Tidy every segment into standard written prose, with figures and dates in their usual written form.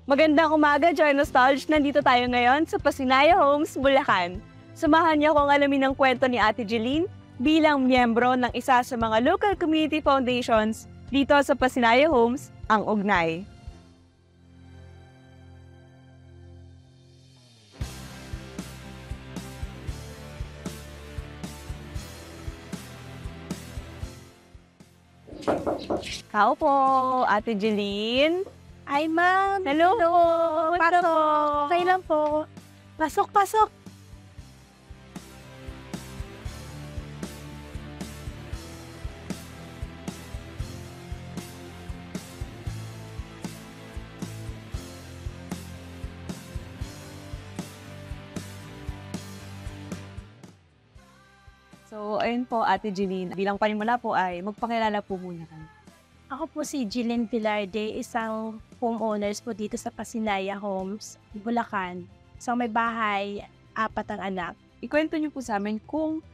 Magandang umaga, Joy Nostalge. Nandito tayo ngayon sa Pasinaya Homes, Bulacan. Samahan niyo akong alamin ang kwento ni Ate Jeline bilang miyembro ng isa sa mga local community foundations dito sa Pasinaya Homes, ang Ugnay. Tao po, Ate Jeline. Ay, ma'am. Hello. Pasok. Okay lang po. Pasok, pasok. So, ayun po, Ate Jeline. Bilang panimula po ay magpakilala po muna kami. Ako po si Jeline Pilarde, isang homeowners po dito sa Pasinaya Homes, Bulacan. So, may bahay, 4 ang anak. Ikwento niyo po sa amin kung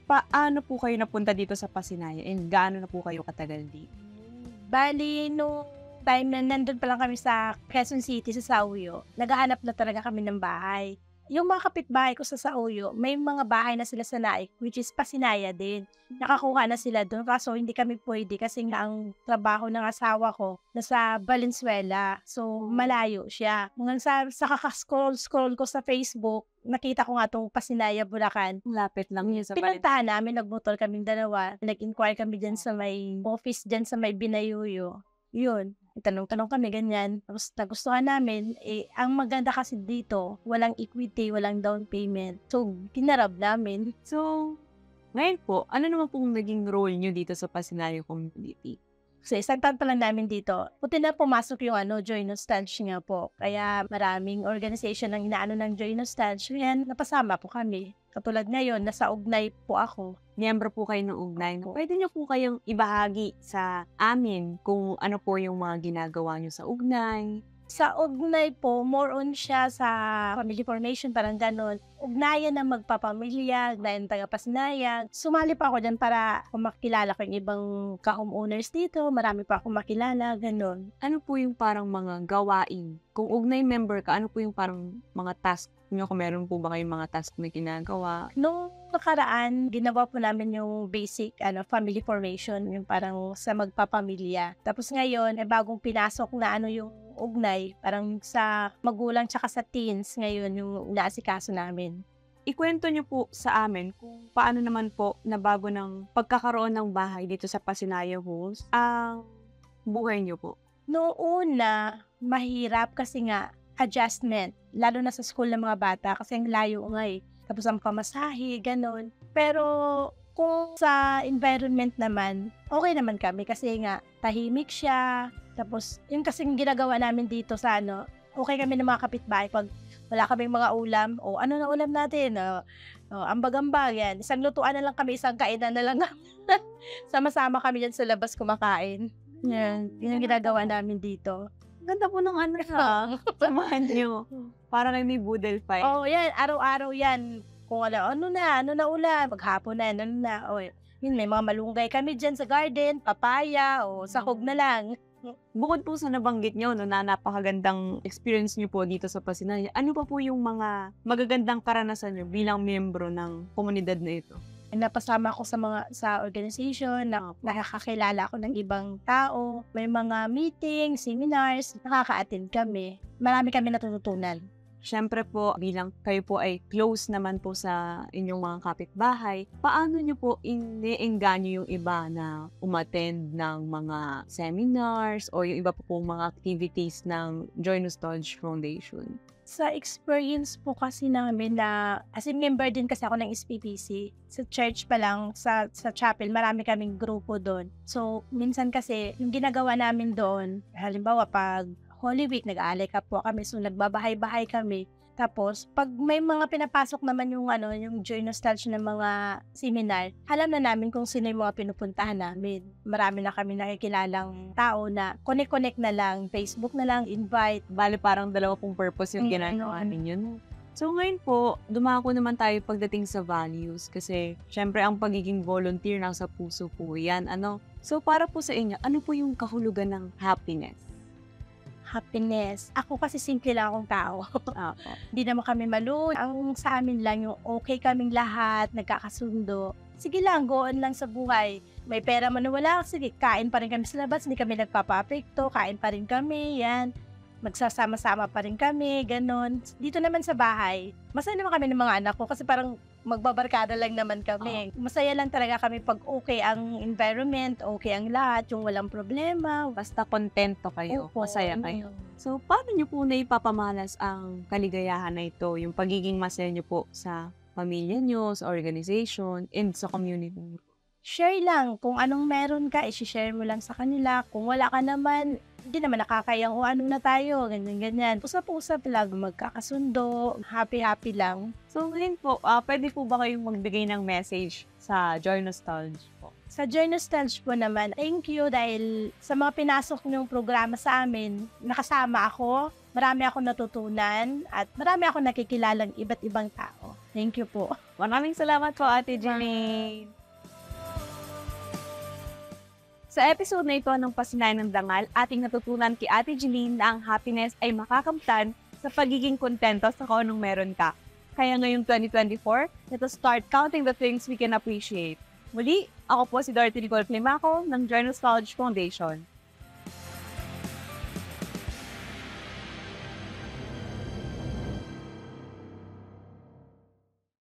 paano po kayo napunta dito sa Pasinaya and gaano na po kayo katagal dito. Bali, nung time na nandun pa lang kami sa Quezon City, sa Sauyo, naghahanap na talaga kami ng bahay. Yung mga kapitbahay ko sa Sauyo, may mga bahay na sila sa Naik, which is Pasinaya din. Nakakuha na sila doon, kaso hindi kami pwede kasi nga ang trabaho ng asawa ko nasa Valenzuela. So, malayo siya. Hanggang sa kakascroll ko sa Facebook, nakita ko nga itong Pasinaya, Bulacan. Lapit lang yun sa Pinuntahan namin, nagmotor kaming dalawa. Nag-inquire kami dyan sa may office dyan sa may Binayuyo. Yun, tanong-tanong kami, ganyan. Tapos nagustuhan namin, ang maganda kasi dito, walang equity, walang down payment. So, kinarab namin. So, ngayon po, ano naman pong naging role nyo dito sa Pasinaya community? So, isang taon pa lang namin dito. Puti na pumasok yung Joy Nostalgia nga po. Kaya maraming organization ang inaano ng Joy Nostalgia. Yan, napasama po kami. Katulad ngayon, nasa Ugnay po ako. Miyembro po kayo ng Ugnay. Pwede niyo po kayong ibahagi sa amin kung ano po yung mga ginagawa niyo sa Ugnay. Sa Ugnay po, more on siya sa family formation, parang ganon. Ugnayan ng magpapamilya, ugnayan ng taga-Pasinaya. Sumali pa ako dyan para makilala ko yung ibang ka-homeowners dito. Marami pa akong makilala, ganon. Ano po yung parang mga gawain? Kung Ugnay member ka, ano po yung parang mga task niyo? Kung meron po ba kayong mga task na ginagawa? Nung nakaraan, ginawa po namin yung basic family formation, yung parang sa magpapamilya. Tapos ngayon, bagong pinasok na yung Ugnay, parang sa magulang tsaka sa teens ngayon yung inaasikaso namin. Ikwento niyo po sa amin kung paano naman po nabago ng pagkakaroon ng bahay dito sa Pasinaya Homes ang buhay niyo po. Noong una, mahirap kasi nga adjustment, lalo na sa school ng mga bata kasi ang layo nga Tapos ang pamasahe, ganon. Pero kung sa environment naman, okay naman kami kasi nga tahimik siya. Tapos yung kasing ginagawa namin dito sa okay kami ng mga kapitbahay pag wala kaming mga ulam, ano na ulam natin, ambag-ambag yan. Isang lutuan na lang kami, isang kainan na lang. Sama-sama kami dyan sa labas kumakain. Yan, yun yung ginagawa namin dito. Ganda po ng samahan niyo. Para lang may budel fight. Yan, araw-araw yan. Kung ano na ulam, paghapon na, yun, may mga malunggay kami dyan sa garden, papaya, sahog na lang. Bukod po sa nabanggit nyo, na napakagandang experience nyo po dito sa Pasinaya, ano pa po yung mga magagandang karanasan nyo bilang miyembro ng komunidad na ito? Napasama ko sa organization, nakakakilala ako ng ibang tao, may mga meetings, seminars, nakaka-attend kami. Marami kami natututunan. Siyempre po, bilang kayo po ay close naman po sa inyong mga kapitbahay, paano nyo po ine-engganyo yung iba na umattend ng mga seminars o yung iba po mga activities ng Joy Nostalgia Foundation? Sa experience po kasi namin na, as in member din kasi ako ng SPPC, sa church pa lang, sa chapel, marami kaming grupo doon. So, minsan kasi, yung ginagawa namin doon, halimbawa pag Holy Week, nag-aalay ka po kami, so nagbabahay-bahay kami. Tapos, pag may mga pinapasok naman yung Joy Nostalgia ng mga seminar, alam na namin kung sino yung mga pinupuntahan namin. Marami na kami nakikilalang tao na connect na lang, Facebook na lang, invite. Bale, parang dalawa pong purpose yung ginagawa ninyo. So ngayon po, dumako naman tayo pagdating sa values kasi syempre ang pagiging volunteer nasa puso po yan. So para po sa inyo, ano po yung kahulugan ng happiness? Happiness. Ako kasi simple lang akong tao. Opo. Hindi naman kami maluwag. Ang sa amin lang yung okay kaming lahat, nagkakasundo. Sige lang, go on lang sa buhay. May pera man o wala, sige, kain pa rin kami sa labas, hindi kami nagpapa-apekto, kain pa rin kami, yan. Magsasama-sama pa rin kami, ganon. Dito naman sa bahay, masaya naman kami ng mga anak ko kasi parang magbabarkada lang naman kami. Masaya lang talaga kami pag okay ang environment, okay ang lahat, yung walang problema. Basta kontento kayo, Opo, masaya kayo. So, paano niyo po naipapamalas ang kaligayahan na ito, yung pagiging masaya niyo po sa pamilya niyo, sa organization, and sa community? Share lang. Kung anong meron ka, i-share mo lang sa kanila. Kung wala ka naman, hindi naman nakakayang o ano na tayo, ganyan-ganyan. Usap-usap lang, magkakasundo, happy-happy lang. So, ngayon po, pwede po ba kayong magbigay ng message sa Joy Nostalgia po? Sa Joy Nostalgia po naman, thank you dahil sa mga pinasok niyong programa sa amin, nakasama ako, marami akong natutunan, at marami akong nakikilalang iba't ibang tao. Thank you po. Maraming salamat po, Ate Jeline. Sa episode na ito ng Pasinayan ng Dangal, ating natutunan kay Ate Jeline na ang happiness ay makakamtan sa pagiging kontento sa kung anong meron ka. Kaya ngayong 2024, let us start counting the things we can appreciate. Muli, ako po si Dorothy Nicole Climaco ng Joy Nostalgia Foundation.